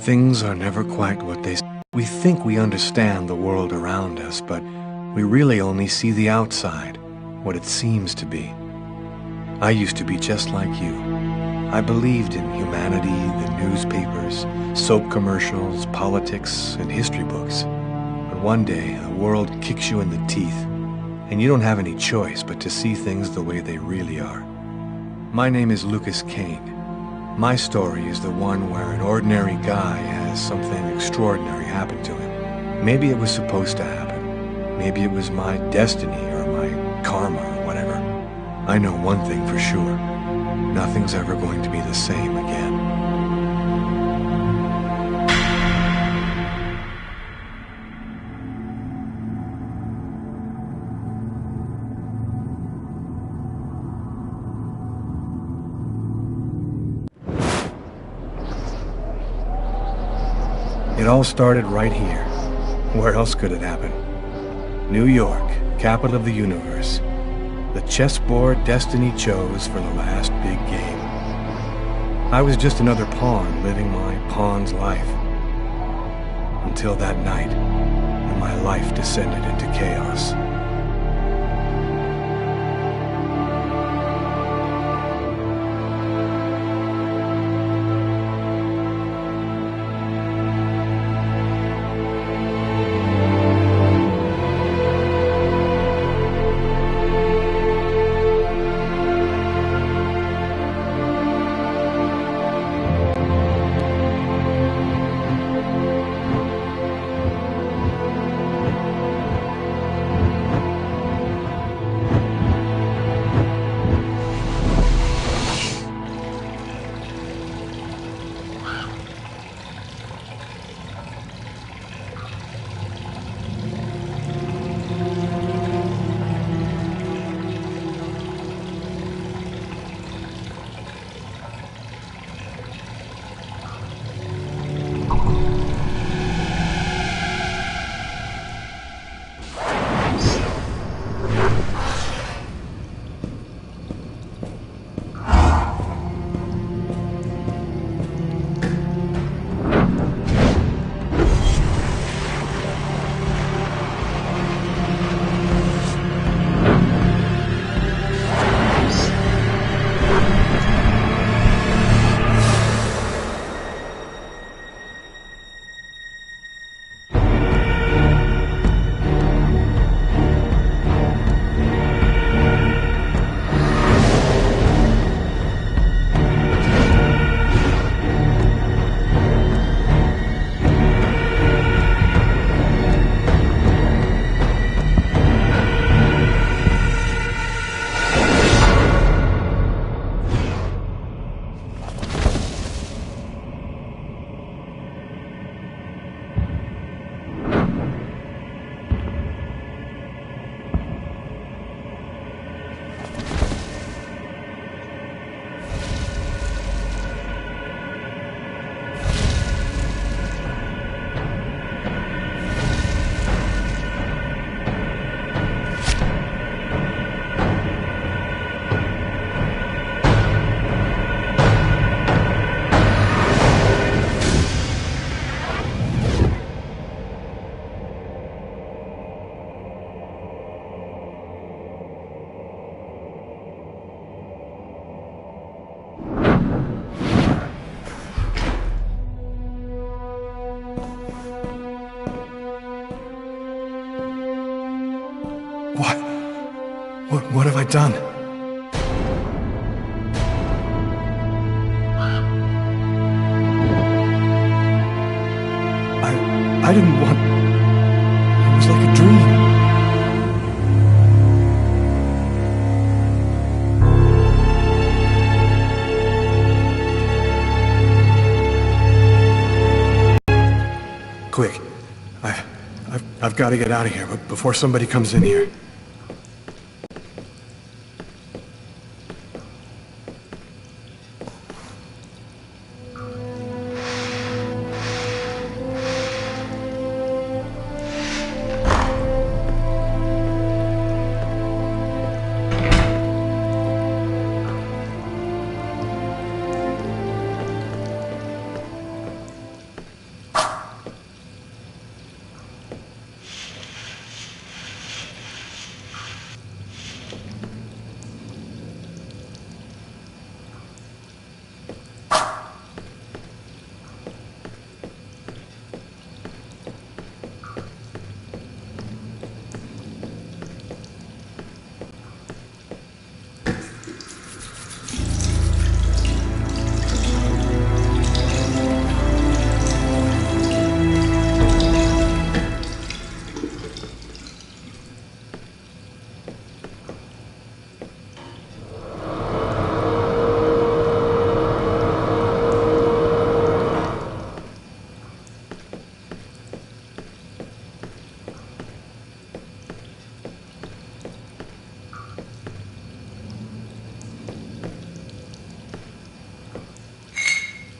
Things are never quite what they seem. We think we understand the world around us, but we really only see the outside, what it seems to be. I used to be just like you. I believed in humanity, the newspapers, soap commercials, politics, and history books. But one day, the world kicks you in the teeth, and you don't have any choice but to see things the way they really are. My name is Lucas Kane. My story is the one where an ordinary guy has something extraordinary happen to him. Maybe it was supposed to happen. Maybe it was my destiny or my karma or whatever. I know one thing for sure. Nothing's ever going to be the same again. It all started right here. Where else could it happen? New York, capital of the universe. The chessboard destiny chose for the last big game. I was just another pawn living my pawn's life. Until that night, when my life descended into chaos. What have I done? I didn't want... It was like a dream. Quick. I've got to get out of here, but before somebody comes in here.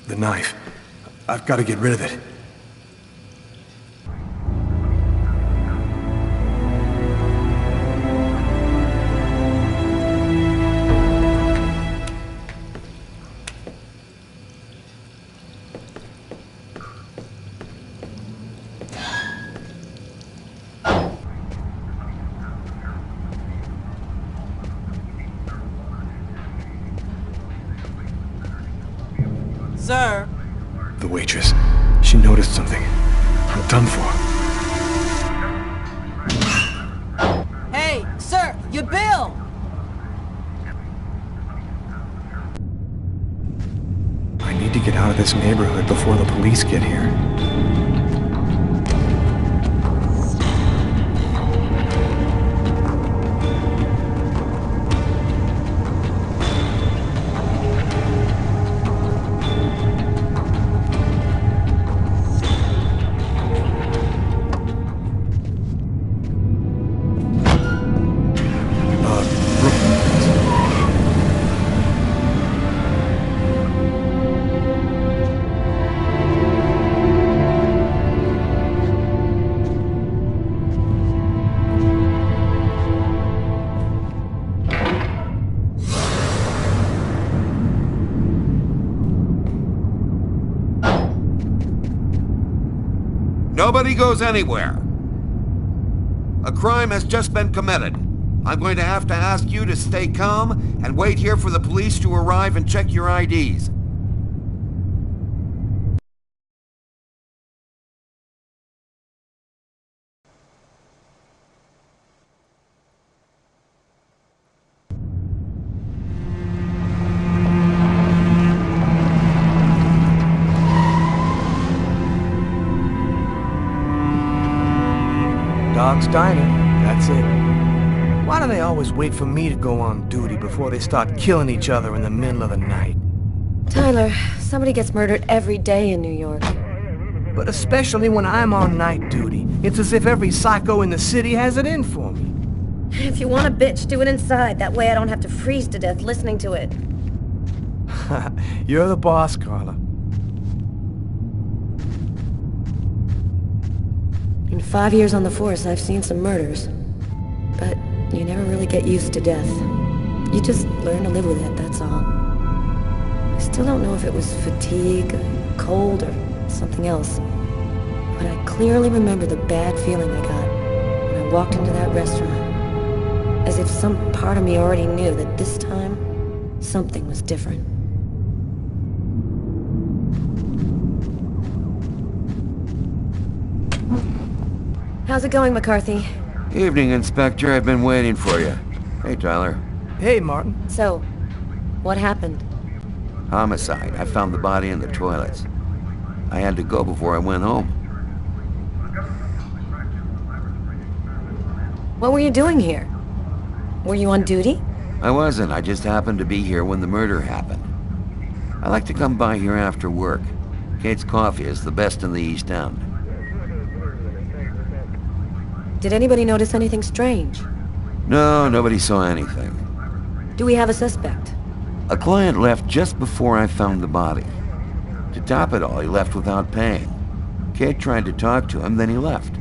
The knife. I've got to get rid of it. Sir? The waitress. She noticed something. I'm done for. Hey, sir, your bill! I need to get out of this neighborhood before the police get here. Nobody goes anywhere. A crime has just been committed. I'm going to have to ask you to stay calm and wait here for the police to arrive and check your IDs. Dog's Diner, that's it. Why do they always wait for me to go on duty before they start killing each other in the middle of the night? Tyler, somebody gets murdered every day in New York. But especially when I'm on night duty. It's as if every psycho in the city has it in for me. If you want a bitch, do it inside. That way I don't have to freeze to death listening to it. You're the boss, Carla. In 5 years on the force, I've seen some murders. But you never really get used to death. You just learn to live with it, that's all. I still don't know if it was fatigue, cold, or something else. But I clearly remember the bad feeling I got when I walked into that restaurant. As if some part of me already knew that this time, something was different. How's it going, McCarthy? Evening, Inspector. I've been waiting for you. Hey, Tyler. Hey, Martin. So, what happened? Homicide. I found the body in the toilets. I had to go before I went home. What were you doing here? Were you on duty? I wasn't. I just happened to be here when the murder happened. I like to come by here after work. Kate's coffee is the best in the East End. Did anybody notice anything strange? No, nobody saw anything. Do we have a suspect? A client left just before I found the body. To top it all, he left without paying. Kate tried to talk to him, then he left.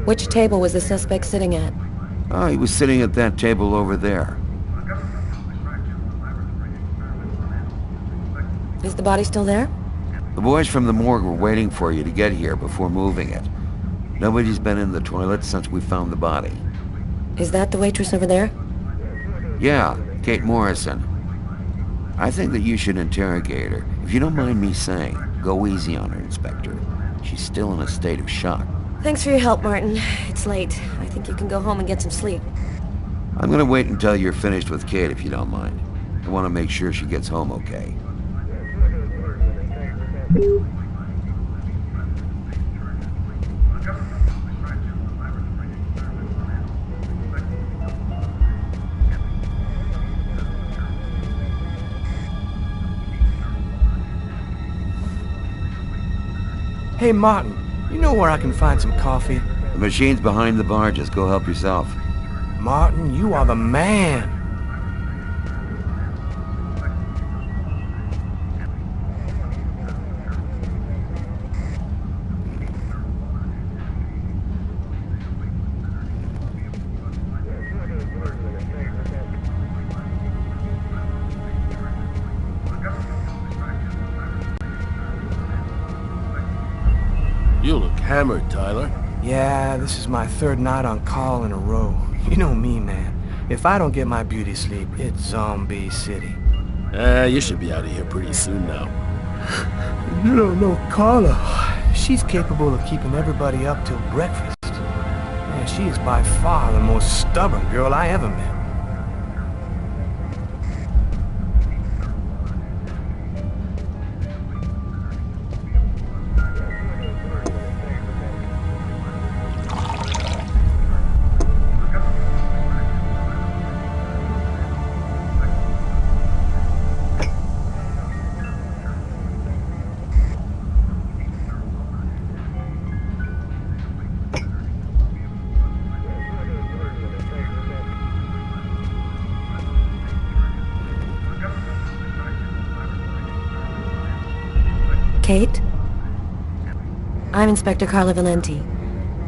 Which table was the suspect sitting at? Oh, he was sitting at that table over there. Is the body still there? The boys from the morgue were waiting for you to get here before moving it. Nobody's been in the toilet since we found the body. Is that the waitress over there? Yeah, Kate Morrison. I think that you should interrogate her. If you don't mind me saying, go easy on her, Inspector. She's still in a state of shock. Thanks for your help, Martin. It's late. I think you can go home and get some sleep. I'm gonna wait until you're finished with Kate, if you don't mind. I want to make sure she gets home okay. Hey, Martin, you know where I can find some coffee? The machine's behind the bar. Just go help yourself. Martin, you are the man. hammered, Tyler. Yeah, this is my third night on call in a row. You know me, man. If I don't get my beauty sleep, it's Zombie City. You should be out of here pretty soon now. You don't know Carla. She's capable of keeping everybody up till breakfast. Man, she is by far the most stubborn girl I ever met. Kate? I'm Inspector Carla Valenti.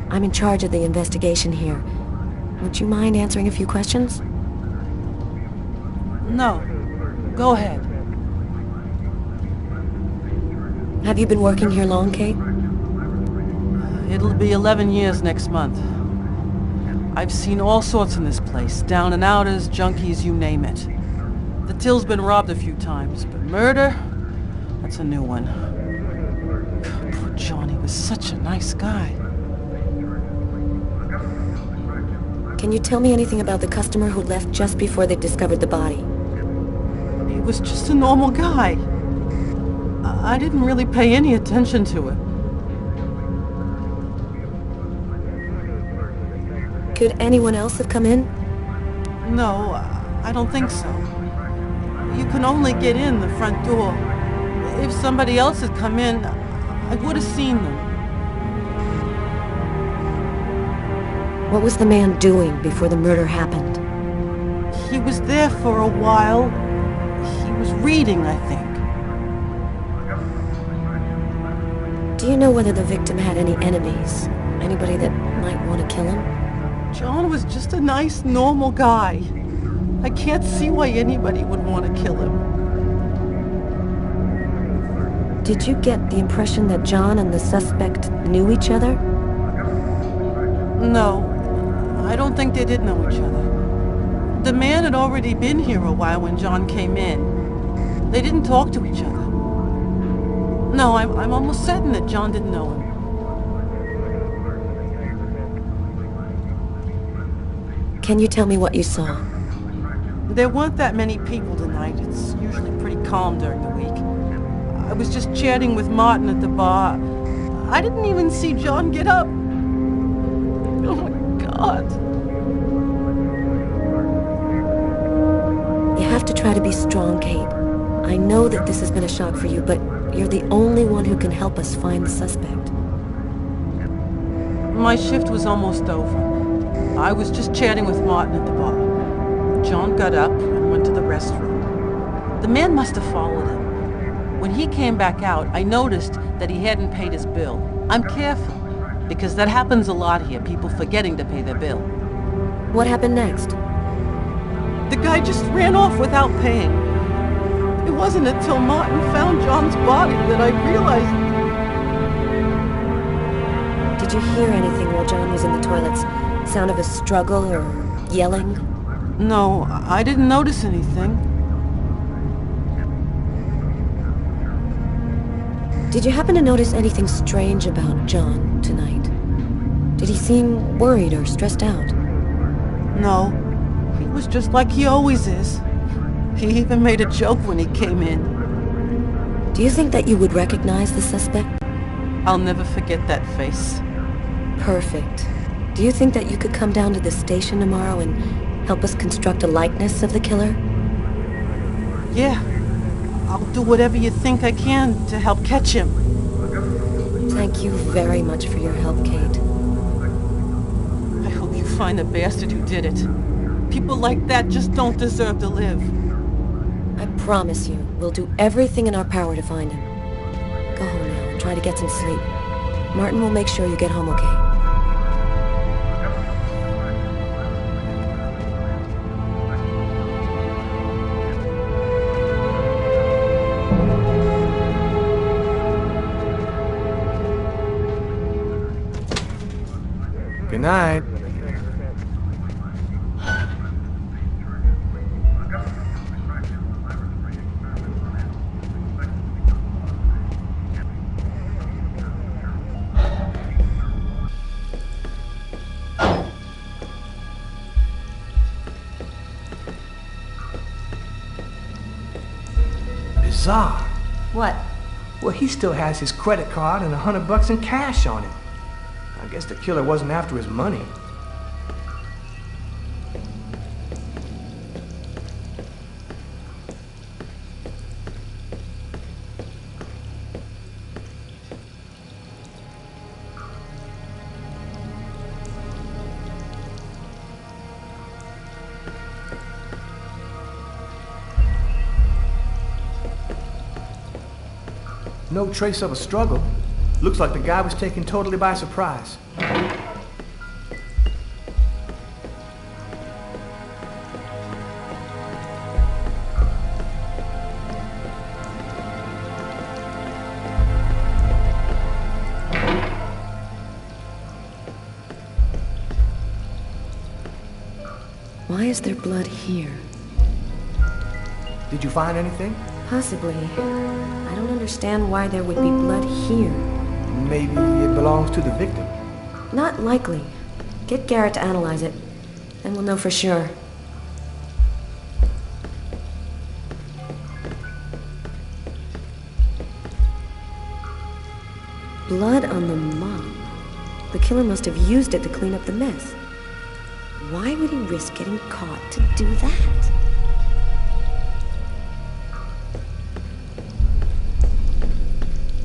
I'm in charge of the investigation here. Would you mind answering a few questions? No. Go ahead. Have you been working here long, Kate? It'll be 11 years next month. I've seen all sorts in this place. Down and outers, junkies, you name it. The till's been robbed a few times, but murder? That's a new one. Poor John, he was such a nice guy. Can you tell me anything about the customer who left just before they discovered the body? He was just a normal guy. I didn't really pay any attention to it. Could anyone else have come in? No, I don't think so. You can only get in the front door. If somebody else had come in, I would have seen them. What was the man doing before the murder happened? He was there for a while. He was reading, I think. Do you know whether the victim had any enemies? Anybody that might want to kill him? John was just a nice, normal guy. I can't see why anybody would want to kill him. Did you get the impression that John and the suspect knew each other? No, I don't think they did know each other. The man had already been here a while when John came in. They didn't talk to each other. No, I'm almost certain that John didn't know him. Can you tell me what you saw? There weren't that many people tonight. It's usually pretty calm during the week. I was just chatting with Martin at the bar. I didn't even see John get up. Oh my God. You have to try to be strong, Kate. I know that this has been a shock for you, but you're the only one who can help us find the suspect. My shift was almost over. I was just chatting with Martin at the bar. John got up and went to the restroom. The man must have followed him. When he came back out, I noticed that he hadn't paid his bill. I'm careful, because that happens a lot here, people forgetting to pay their bill. What happened next? The guy just ran off without paying. It wasn't until Martin found John's body that I realized... Did you hear anything while John was in the toilets? Sound of a struggle or yelling? No, I didn't notice anything. Did you happen to notice anything strange about John tonight? Did he seem worried or stressed out? No, he was just like he always is. He even made a joke when he came in. Do you think that you would recognize the suspect? I'll never forget that face. Perfect. Do you think that you could come down to the station tomorrow and help us construct a likeness of the killer? Yeah. I'll do whatever you think I can to help catch him. Thank you very much for your help, Kate. I hope you find the bastard who did it. People like that just don't deserve to live. I promise you, we'll do everything in our power to find him. Go home now and try to get some sleep. Martin will make sure you get home okay. night. Bizarre. What? Well, he still has his credit card and $100 in cash on him. I guess the killer wasn't after his money. No trace of a struggle. Looks like the guy was taken totally by surprise. Why is there blood here? Did you find anything? Possibly. I don't understand why there would be blood here. Maybe it belongs to the victim. Not likely. Get Garrett to analyze it, then we'll know for sure. Blood on the mop. The killer must have used it to clean up the mess. Why would he risk getting caught to do that?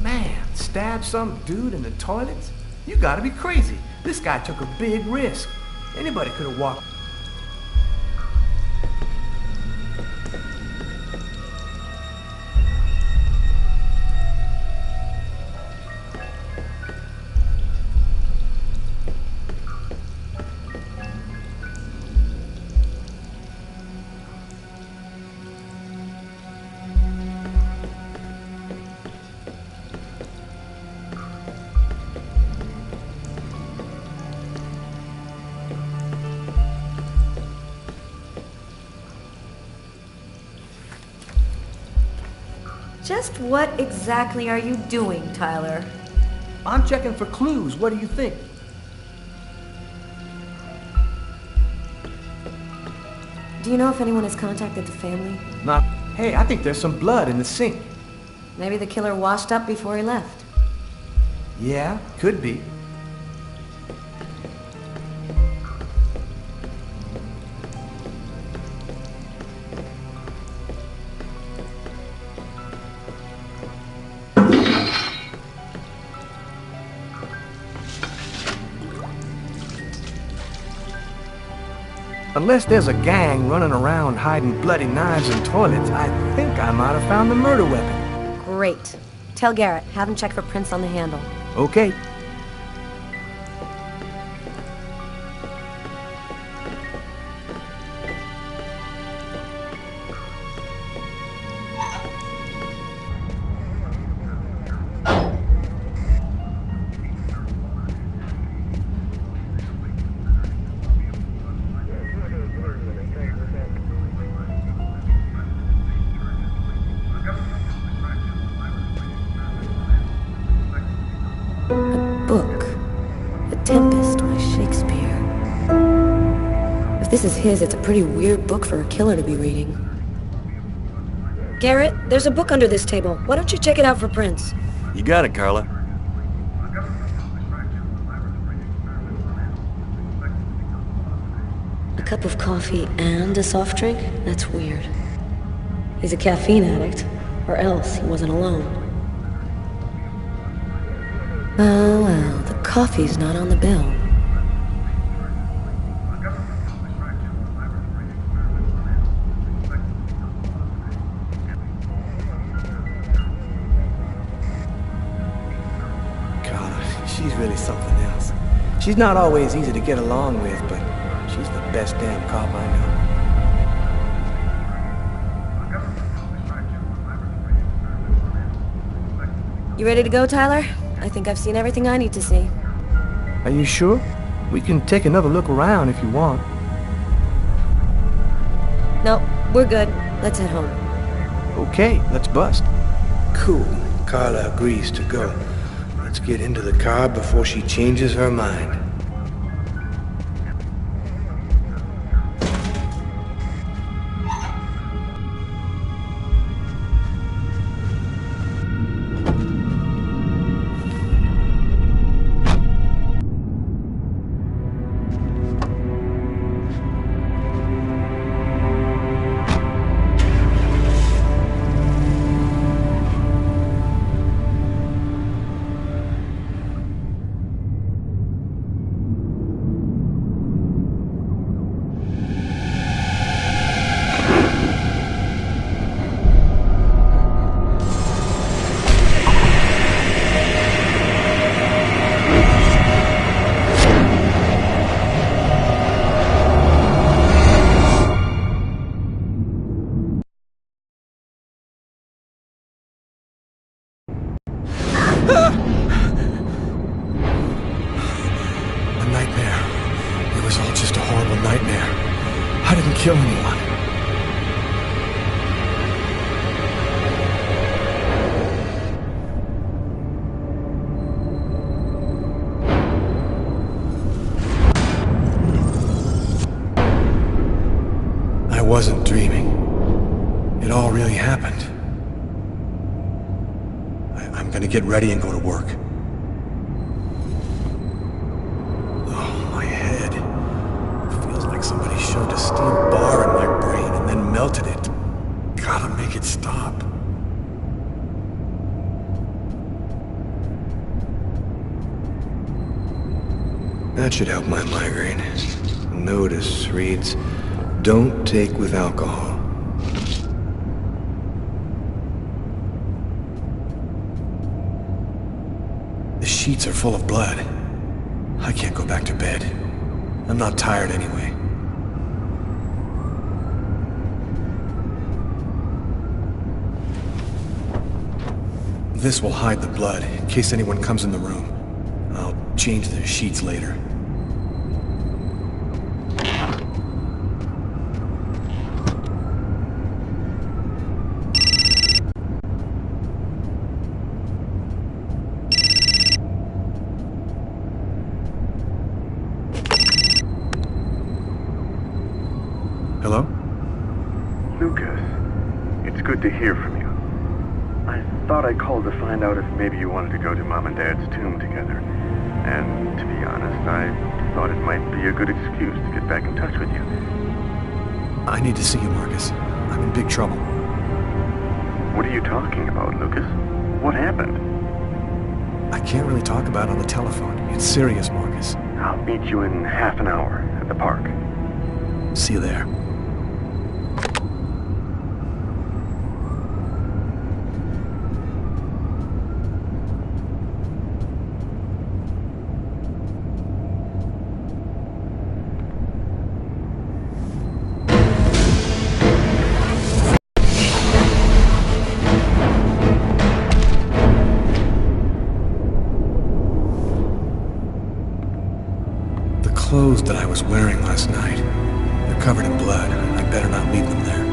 Man, stab some dude in the toilets? You gotta be crazy. This guy took a big risk. Anybody could have walked. Just what exactly are you doing, Tyler? I'm checking for clues. What do you think? Do you know if anyone has contacted the family? Not. Hey, I think there's some blood in the sink. Maybe the killer washed up before he left. Yeah, could be. Unless there's a gang running around hiding bloody knives in toilets, I think I might have found the murder weapon. Great. Tell Garrett, have him check for prints on the handle. Okay. If this is his, it's a pretty weird book for a killer to be reading. Garrett, there's a book under this table. Why don't you check it out for prints? You got it, Carla. A cup of coffee and a soft drink? That's weird. He's a caffeine addict, or else he wasn't alone. Oh well, the coffee's not on the bill. She's really something else. She's not always easy to get along with, but she's the best damn cop I know. You ready to go, Tyler? I think I've seen everything I need to see. Are you sure? We can take another look around if you want. No, we're good. Let's head home. Okay, let's bust. Cool. Carla agrees to go. Let's get into the car before she changes her mind. A nightmare. It was all just a horrible nightmare. I didn't kill anyone. I wasn't dreaming. It all really happened. I'm gonna get ready and go to work. Oh, my head. It feels like somebody shoved a steel bar in my brain and then melted it. Gotta make it stop. That should help my migraine. Notice reads, "Don't take with alcohol." The sheets are full of blood. I can't go back to bed. I'm not tired anyway. This will hide the blood in case anyone comes in the room. I'll change the sheets later. Hello? Lucas, it's good to hear from you. I thought I called to find out if maybe you wanted to go to Mom and Dad's tomb together. And to be honest, I thought it might be a good excuse to get back in touch with you. I need to see you, Marcus. I'm in big trouble. What are you talking about, Lucas? What happened? I can't really talk about it on the telephone. It's serious, Marcus. I'll meet you in half an hour at the park. See you there. The clothes that I was wearing last night, they're covered in blood. I better not leave them there.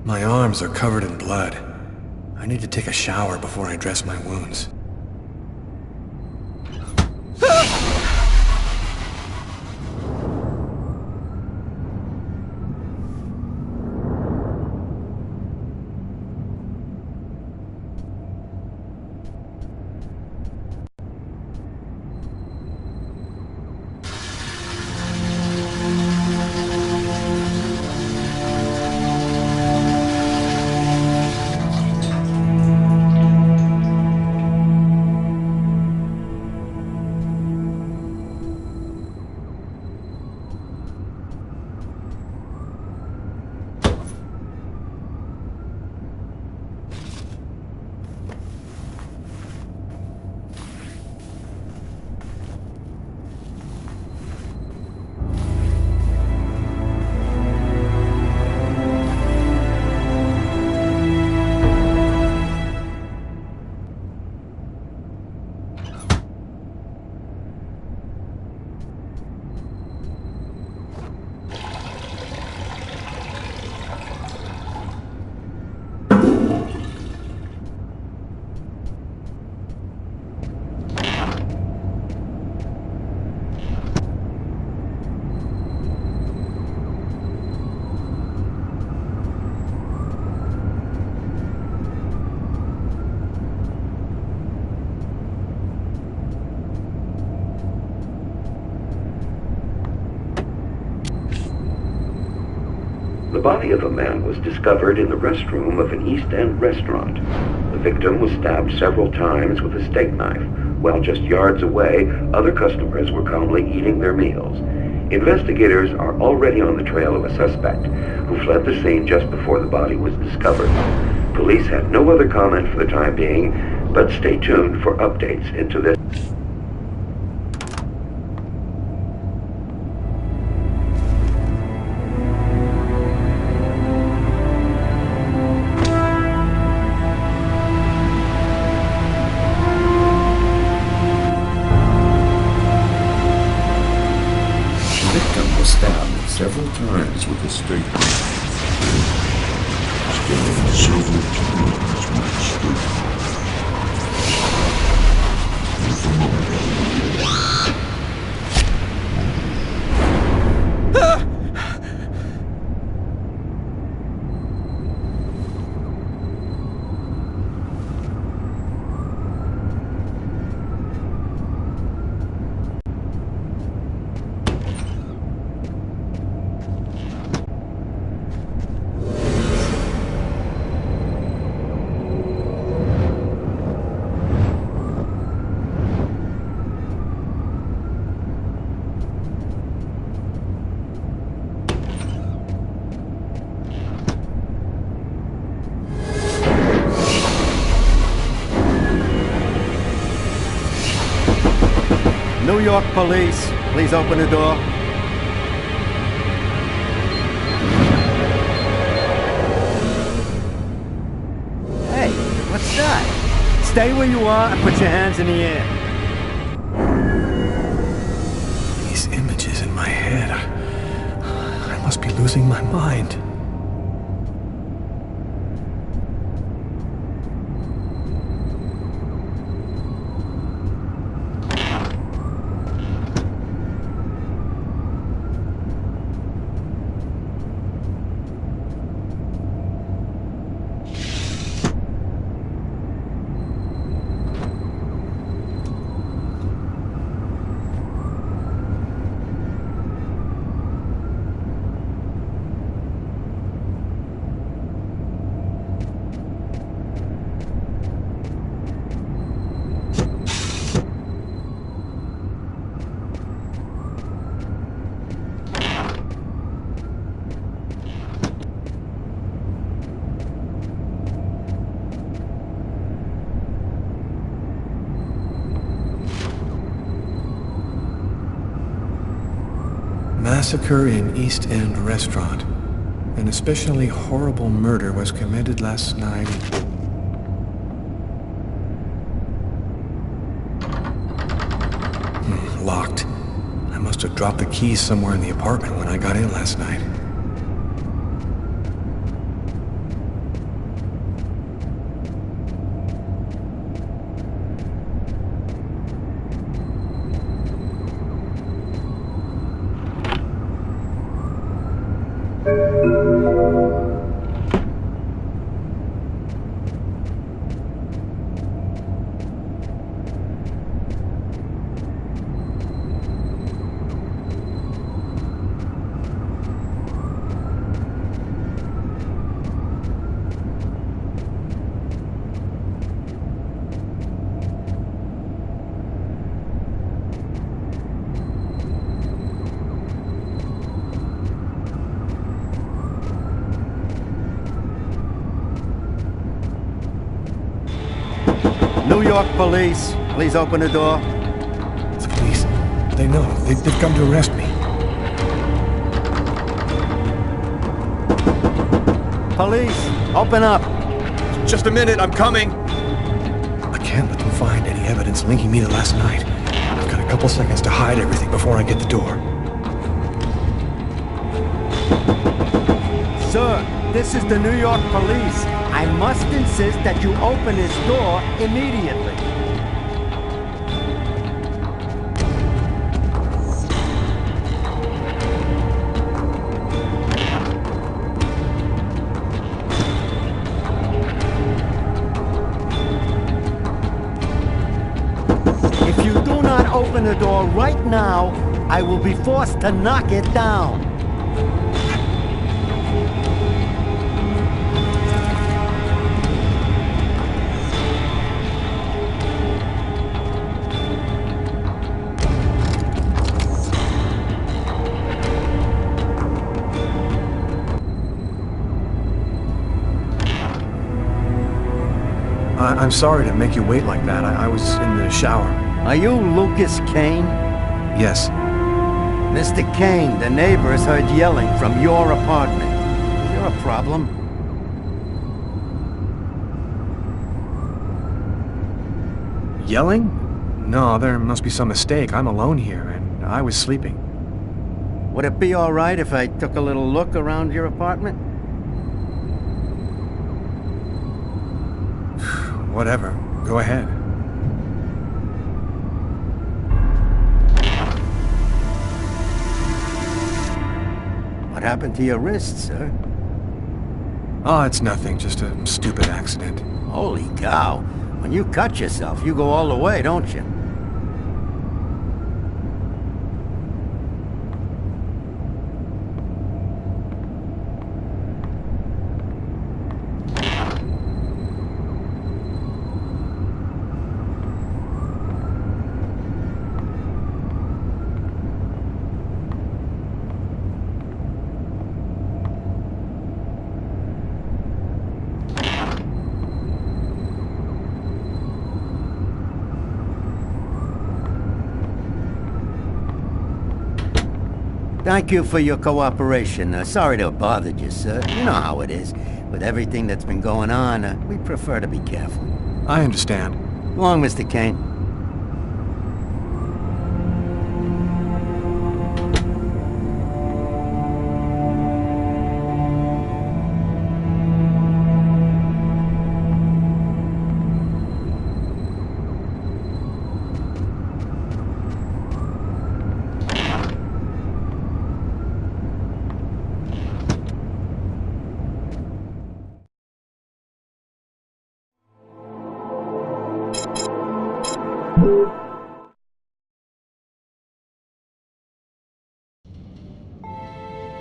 My arms are covered in blood. I need to take a shower before I dress my wounds. body of a man was discovered in the restroom of an East End restaurant. The victim was stabbed several times with a steak knife, while just yards away, other customers were calmly eating their meals. Investigators are already on the trail of a suspect who fled the scene just before the body was discovered. Police have no other comment for the time being, but stay tuned for updates into this. Stabbed several times with a steak knife. Stabbed several times with a steak New York police, please open the door. Hey, what's that? Stay where you are and put your hands in the air. These images in my head. I must be losing my mind. Massacre in East End restaurant. An especially horrible murder was committed last night. Locked. I must have dropped the keys somewhere in the apartment when I got in last night. New York police, please open the door. The police. They know. They've come to arrest me. Police, open up. Just a minute, I'm coming. I can't let them find any evidence linking me to last night. I've got a couple seconds to hide everything before I get the door. Sir, this is the New York police. I must insist that you open this door immediately. If you do not open the door right now, I will be forced to knock it down. I'm sorry to make you wait like that. I was in the shower. Are you Lucas Kane? Yes. Mr. Kane, the neighbors heard yelling from your apartment. Is there a problem? Yelling? No, there must be some mistake. I'm alone here, and I was sleeping. Would it be all right if I took a little look around your apartment? Whatever. Go ahead. What happened to your wrist, sir? Oh, it's nothing. Just a stupid accident. Holy cow. When you cut yourself, you go all the way, don't you? Thank you for your cooperation. Sorry to have bothered you, sir. You know how it is. With everything that's been going on, we prefer to be careful. I understand. Go on, Mr. Kane.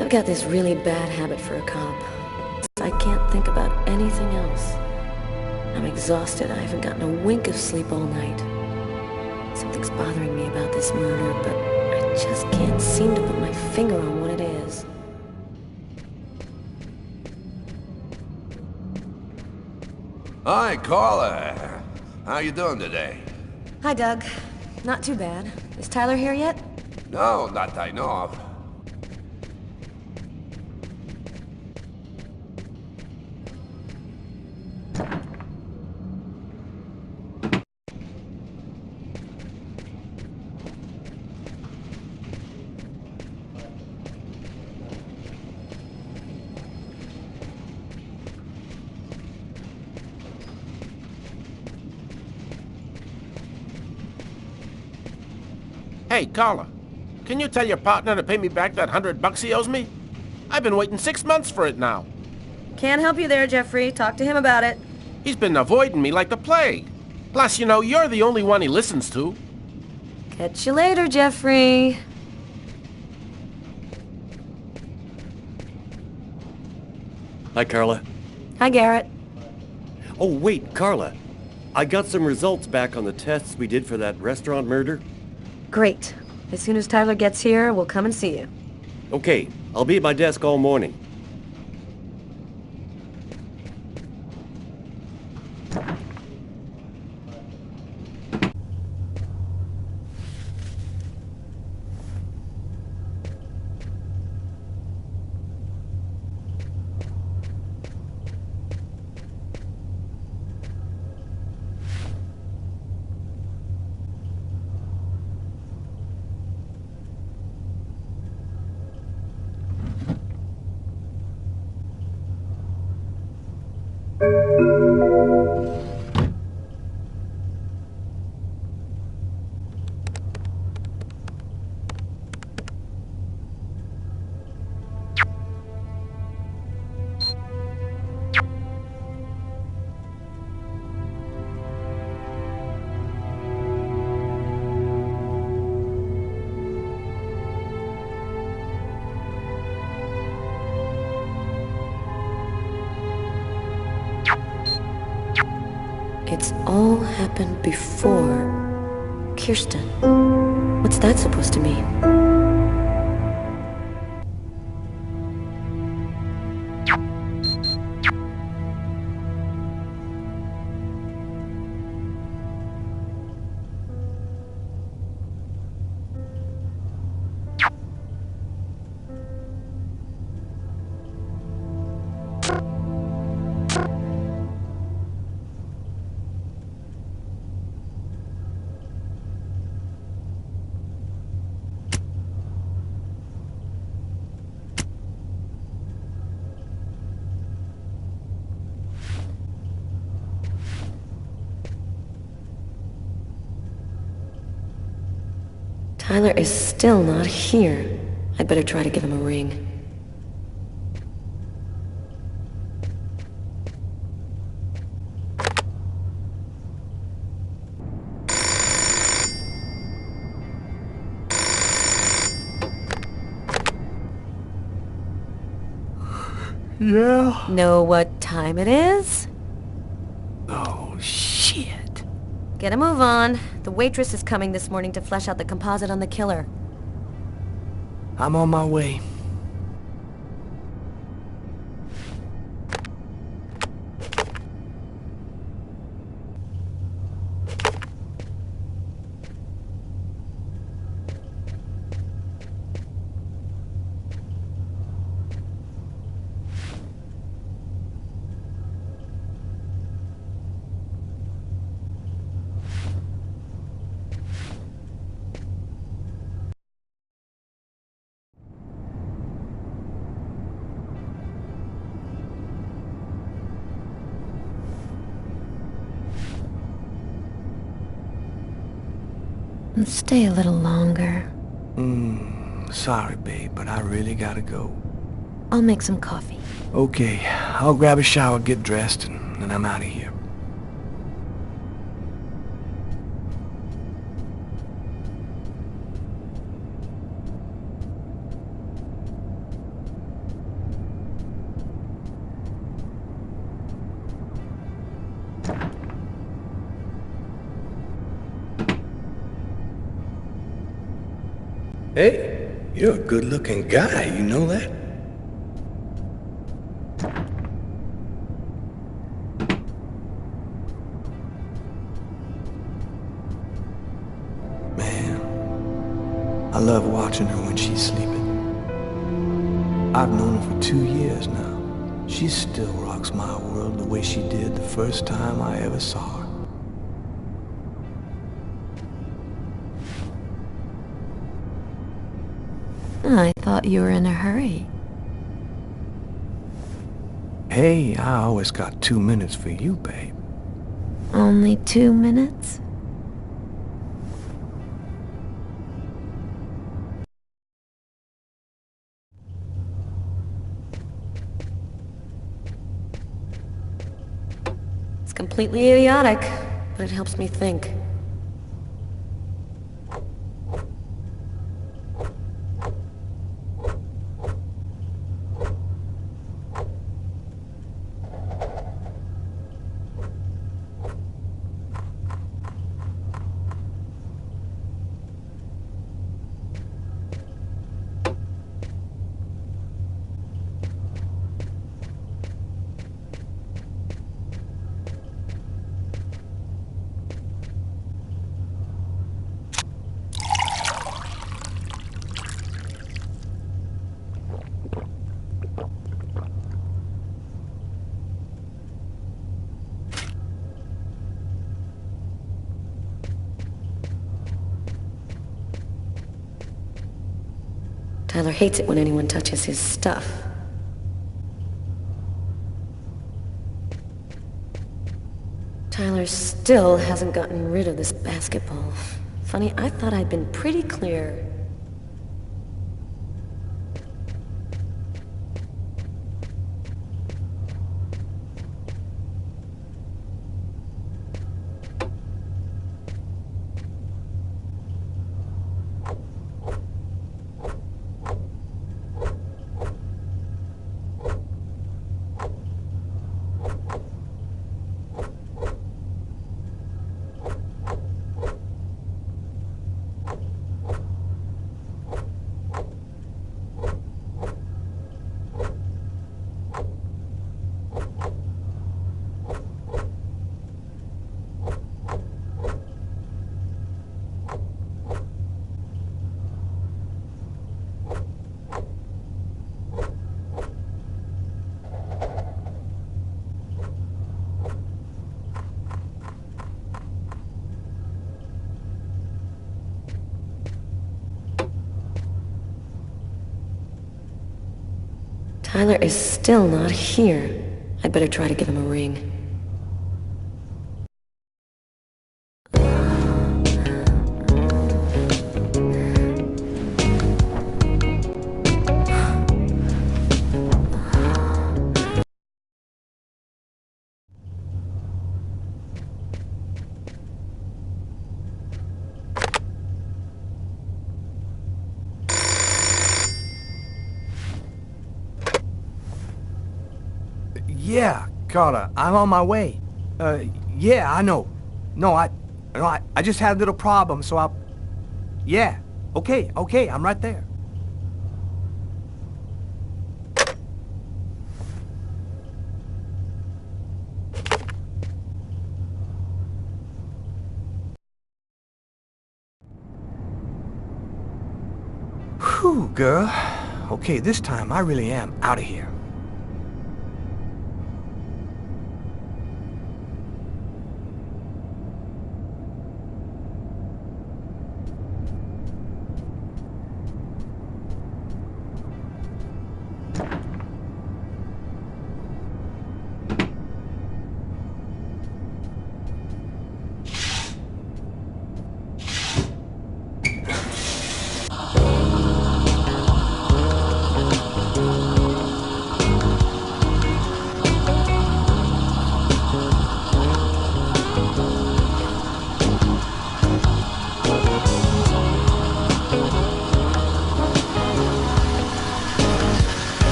I've got this really bad habit for a cop. I can't think about anything else. I'm exhausted. I haven't gotten a wink of sleep all night. Something's bothering me about this murder, but I just can't seem to put my finger on what it is. Hi, Carla. How you doing today? Hi, Doug. Not too bad. Is Tyler here yet? No, not that I know of. Hey, Carla, can you tell your partner to pay me back that $100 he owes me? I've been waiting 6 months for it now. Can't help you there, Jeffrey. Talk to him about it. He's been avoiding me like the plague. Plus, you know, you're the only one he listens to. Catch you later, Jeffrey. Hi, Carla. Hi, Garrett. Oh, wait, Carla. I got some results back on the tests we did for that restaurant murder. Great. As soon as Tyler gets here, we'll come and see you. Okay, I'll be at my desk all morning. It's all happened before. Kirsten. What's that supposed to mean? Tyler is still not here. I'd better try to give him a ring. Yeah? Know what time it is? Oh, shit. Get a move on. The waitress is coming this morning to flesh out the composite on the killer. I'm on my way. Stay a little longer. Sorry, babe, but I really gotta go. I'll make some coffee. Okay, I'll grab a shower, get dressed, and then I'm out of here. Hey, you're a good-looking guy, you know that? Man, I love watching her when she's sleeping. I've known her for 2 years now. She still rocks my world the way she did the first time I ever saw her. I thought you were in a hurry. Hey, I always got 2 minutes for you, babe. Only 2 minutes? It's completely idiotic, but it helps me think. Tyler hates it when anyone touches his stuff. Tyler still hasn't gotten rid of this basketball. Funny, I thought I'd been pretty clear. Tyler is still not here. I'd better try to give him a ring. Yeah, Carla, I'm on my way. Yeah, I know. No, I just had a little problem, so I'll... Yeah, okay, I'm right there. Whew, girl. Okay, this time I really am out of here.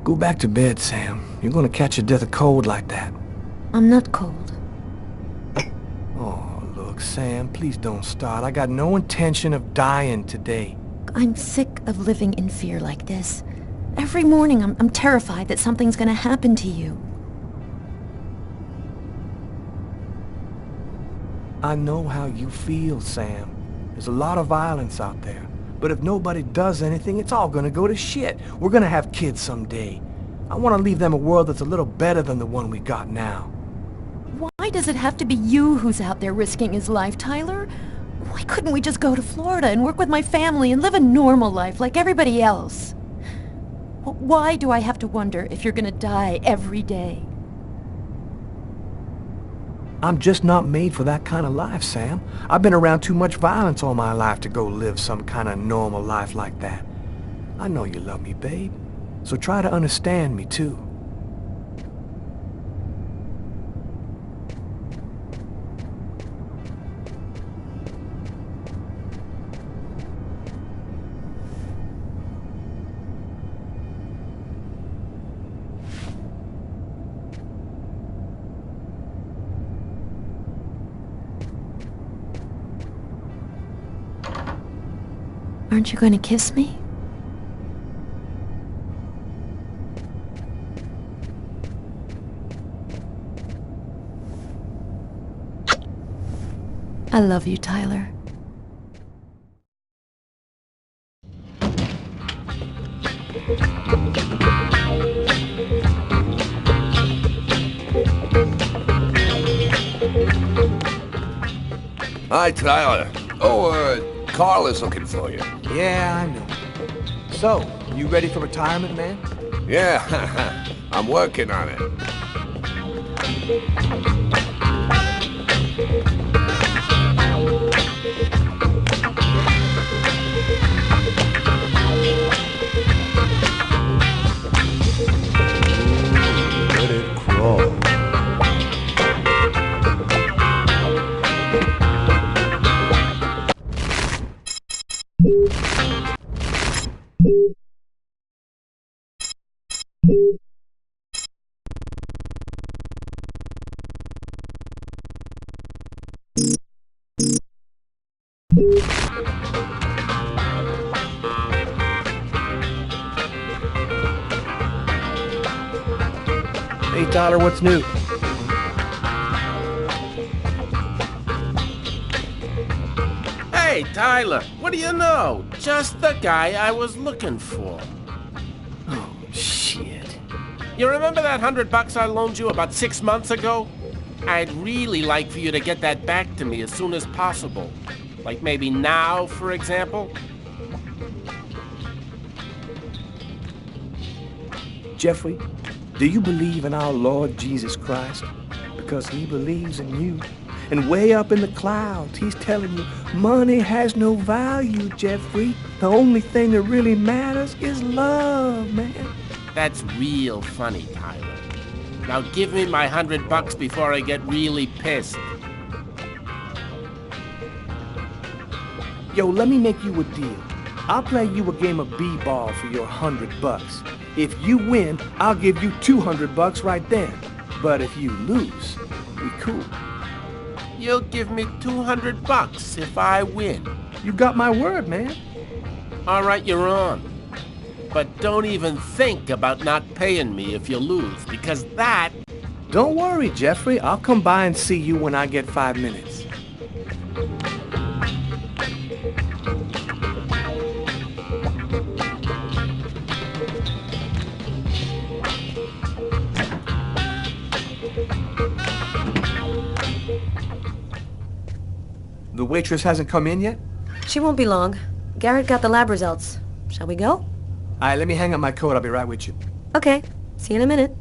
Go back to bed, Sam. You're gonna catch a death of cold like that. I'm not cold. Oh, look, Sam, please don't start. I got no intention of dying today. I'm sick of living in fear like this. Every morning I'm terrified that something's gonna happen to you. I know how you feel, Sam. There's a lot of violence out there. But if nobody does anything, it's all gonna go to shit. We're gonna have kids someday. I want to leave them a world that's a little better than the one we got now. Why does it have to be you who's out there risking his life, Tyler? Why couldn't we just go to Florida and work with my family and live a normal life like everybody else? Why do I have to wonder if you're gonna die every day? I'm just not made for that kind of life, Sam. I've been around too much violence all my life to go live some kind of normal life like that. I know you love me, babe. So try to understand me, too. Aren't you going to kiss me? I love you, Tyler. Hi, Tyler. Carl is looking for you. Yeah, I know. So, you ready for retirement, man? Yeah, I'm working on it. Let it crawl. Hey, Tyler, what's new? Hey, Tyler, what do you know? Just the guy I was looking for. Oh, shit. You remember that $100 I loaned you about 6 months ago? I'd really like for you to get that back to me as soon as possible. Like maybe now, for example? Jeffrey, do you believe in our Lord Jesus Christ? Because he believes in you. And way up in the clouds, he's telling you, money has no value, Jeffrey. The only thing that really matters is love, man. That's real funny, Tyler. Now give me my $100 before I get really pissed. Yo, let me make you a deal. I'll play you a game of b-ball for your $100. If you win, I'll give you $200 right then. But if you lose, we cool. You'll give me $200 if I win. You got my word, man. All right, you're on. But don't even think about not paying me if you lose, because that... Don't worry, Jeffrey. I'll come by and see you when I get 5 minutes. The waitress hasn't come in yet? She won't be long. Garrett got the lab results. Shall we go? All right, let me hang up my coat. I'll be right with you. Okay. See you in a minute.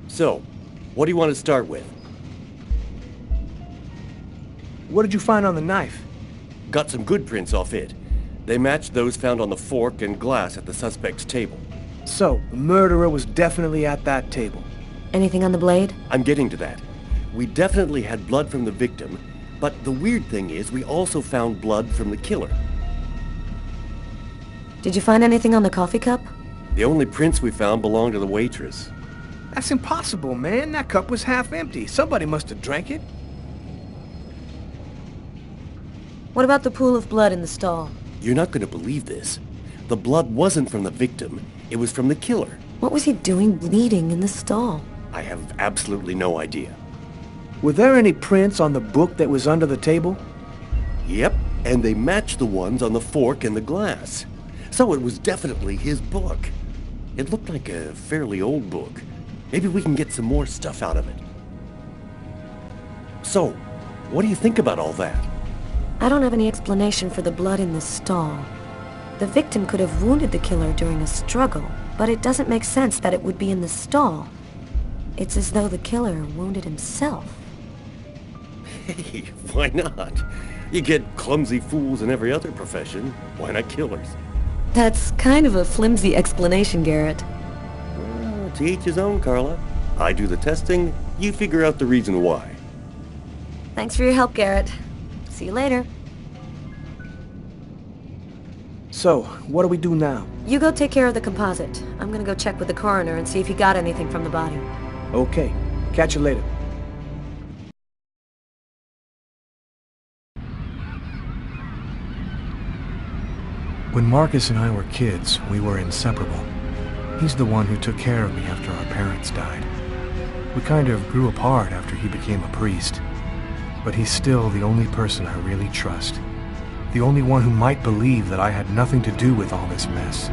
So, what do you want to start with? What did you find on the knife? Got some good prints off it. They matched those found on the fork and glass at the suspect's table. So, the murderer was definitely at that table. Anything on the blade? I'm getting to that. We definitely had blood from the victim, but the weird thing is we also found blood from the killer. Did you find anything on the coffee cup? The only prints we found belonged to the waitress. That's impossible, man. That cup was half empty. Somebody must have drank it. What about the pool of blood in the stall? You're not going to believe this. The blood wasn't from the victim. It was from the killer. What was he doing bleeding in the stall? I have absolutely no idea. Were there any prints on the book that was under the table? Yep, and they matched the ones on the fork and the glass. So it was definitely his book. It looked like a fairly old book. Maybe we can get some more stuff out of it. So, what do you think about all that? I don't have any explanation for the blood in the stall. The victim could have wounded the killer during a struggle, but it doesn't make sense that it would be in the stall. It's as though the killer wounded himself. Hey, why not? You get clumsy fools in every other profession. Why not killers? That's kind of a flimsy explanation, Garrett. Well, to each his own, Carla. I do the testing, you figure out the reason why. Thanks for your help, Garrett. See you later. So, what do we do now? You go take care of the composite. I'm gonna go check with the coroner and see if he got anything from the body. Okay. Catch you later. When Marcus and I were kids, we were inseparable. He's the one who took care of me after our parents died. We kind of grew apart after he became a priest. But he's still the only person I really trust. The only one who might believe that I had nothing to do with all this mess.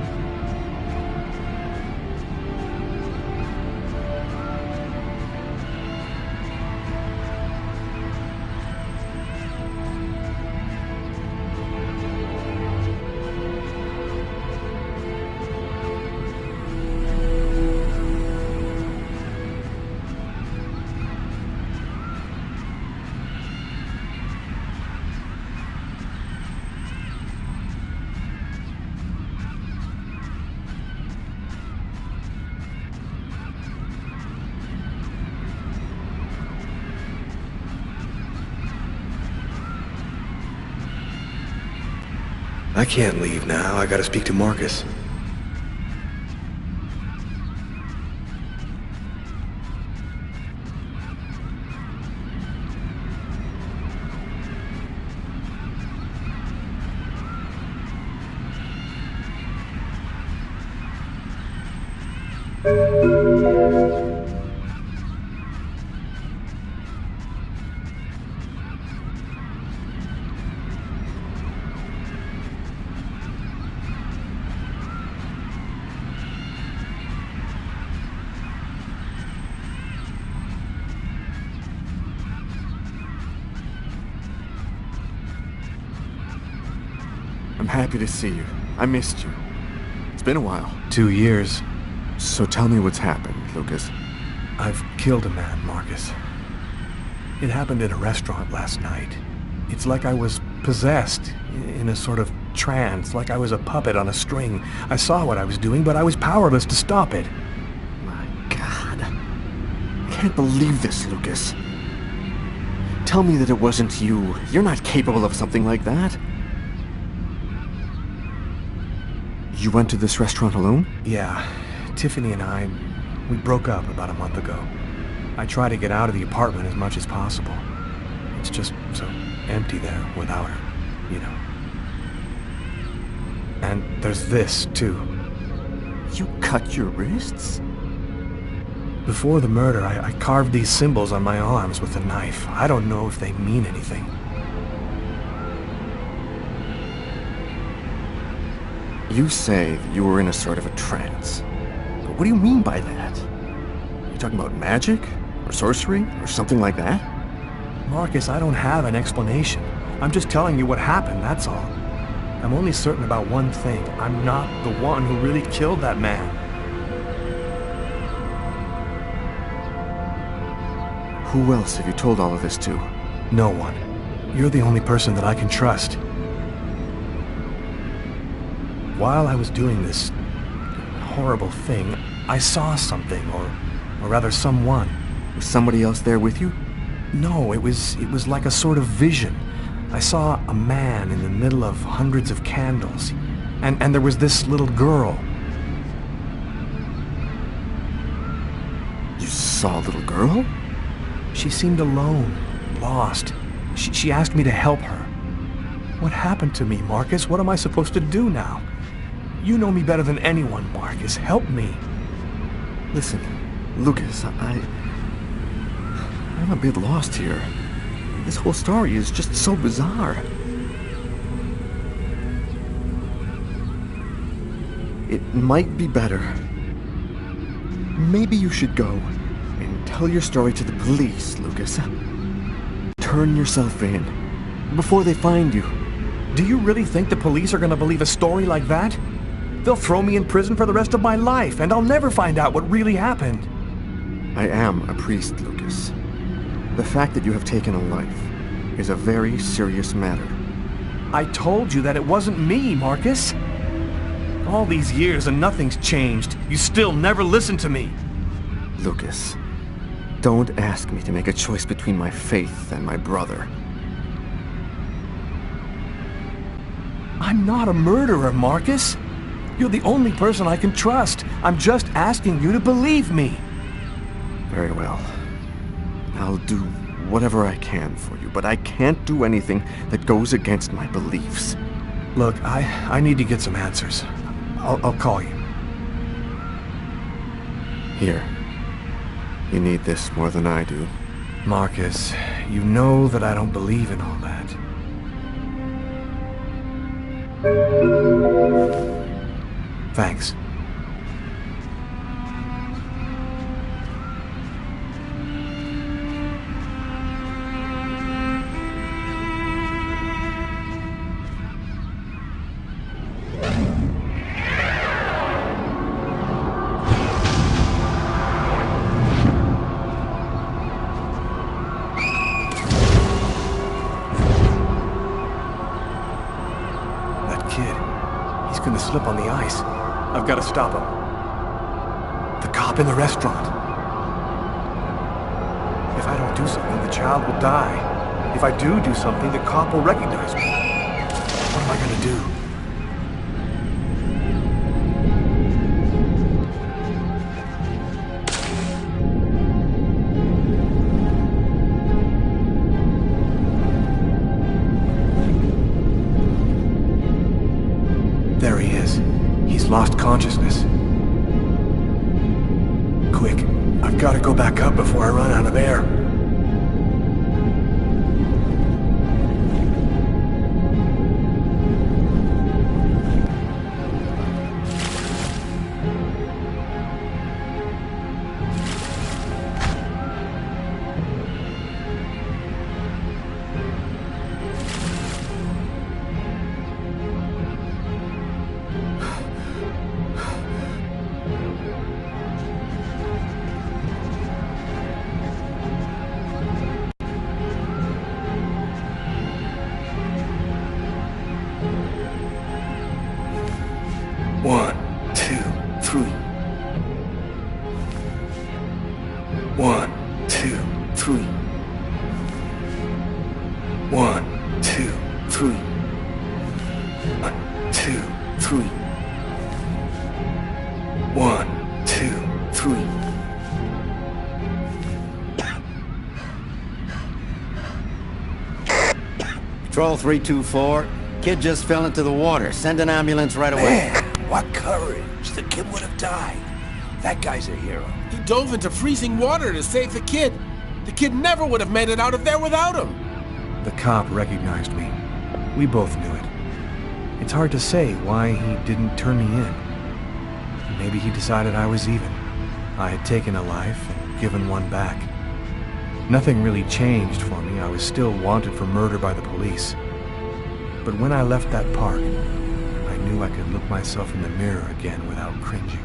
I can't leave now. I gotta speak to Marcus. I'm happy to see you. I missed you. It's been a while. 2 years. So tell me what's happened, Lucas. I've killed a man, Marcus. It happened in a restaurant last night. It's like I was possessed, in a sort of trance, like I was a puppet on a string. I saw what I was doing, but I was powerless to stop it. My God. I can't believe this, Lucas. Tell me that it wasn't you. You're not capable of something like that. You went to this restaurant alone? Yeah. Tiffany and I, we broke up about a month ago. I try to get out of the apartment as much as possible. It's just so empty there without her, you know. And there's this, too. You cut your wrists? Before the murder, I carved these symbols on my arms with a knife. I don't know if they mean anything. You say that you were in a sort of a trance. But what do you mean by that? You talking about magic? Or sorcery? Or something like that? Marcus, I don't have an explanation. I'm just telling you what happened, that's all. I'm only certain about one thing. I'm not the one who really killed that man. Who else have you told all of this to? No one. You're the only person that I can trust. While I was doing this horrible thing, I saw something, or rather someone. Was somebody else there with you? No, it was like a sort of vision. I saw a man in the middle of hundreds of candles, and there was this little girl. You saw a little girl? She seemed alone, lost. She asked me to help her. What happened to me, Marcus? What am I supposed to do now? You know me better than anyone, Marcus. Help me. Listen, Lucas, I'm a bit lost here. This whole story is just so bizarre. It might be better. Maybe you should go and tell your story to the police, Lucas. Turn yourself in before they find you. Do you really think the police are going to believe a story like that? They'll throw me in prison for the rest of my life, and I'll never find out what really happened. I am a priest, Lucas. The fact that you have taken a life is a very serious matter. I told you that it wasn't me, Marcus. All these years and nothing's changed. You still never listen to me. Lucas, don't ask me to make a choice between my faith and my brother. I'm not a murderer, Marcus. You're the only person I can trust. I'm just asking you to believe me. Very well. I'll do whatever I can for you, but I can't do anything that goes against my beliefs. Look, I need to get some answers. I'll call you. Here. You need this more than I do. Marcus, you know that I don't believe in all that. Thanks. Gonna slip on the ice. I've got to stop him. The cop in the restaurant. If I don't do something, the child will die. If I do something, the cop will recognize me. What am I gonna do? There he is. He's lost consciousness. Quick, I've got to go back up before I run out of air. One, two, three. One, two, three. One, two, three. One, two, three. One, two, three. Patrol 324. Kid just fell into the water. Send an ambulance right away. Man, what courage. The kid would have died. That guy's a hero. He dove into freezing water to save the kid. The kid never would have made it out of there without him. The cop recognized me. We both knew it. It's hard to say why he didn't turn me in. Maybe he decided I was even. I had taken a life and given one back. Nothing really changed for me. I was still wanted for murder by the police. But when I left that park, I knew I could look myself in the mirror again without cringing.